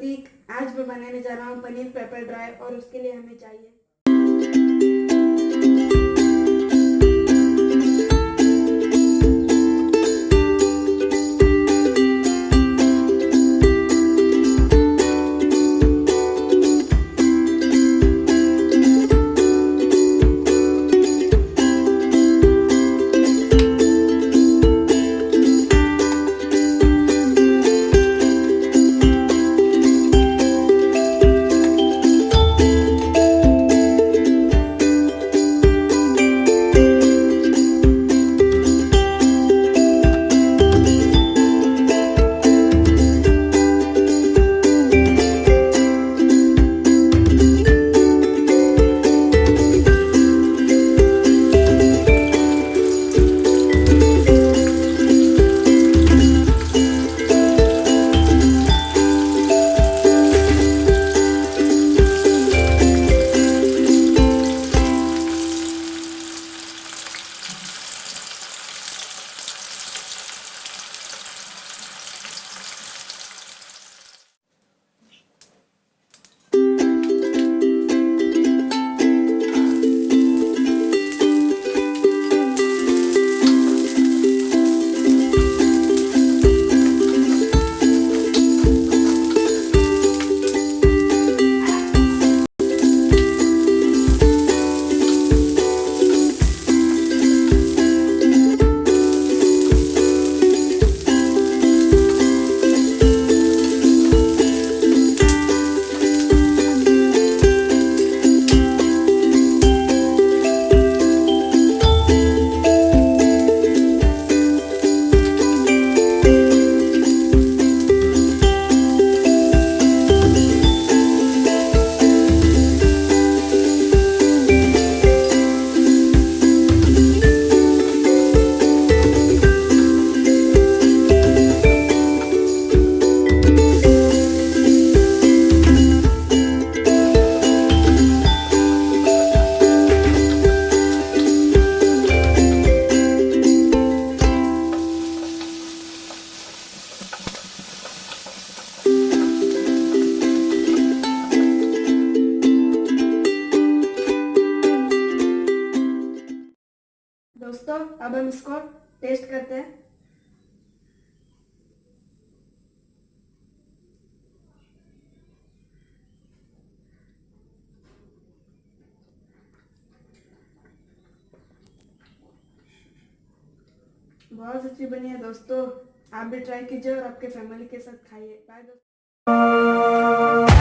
प्रतीक। आज मैं बनाने जा रहा हूँ पनीर पेपर ड्राई और उसके लिए हमें चाहिए दोस्तों। अब हम इसको टेस्ट करते हैं। बहुत अच्छी बनी है दोस्तों। आप भी ट्राई कीजिए और आपके फैमिली के साथ खाइए। बाय दोस्तों।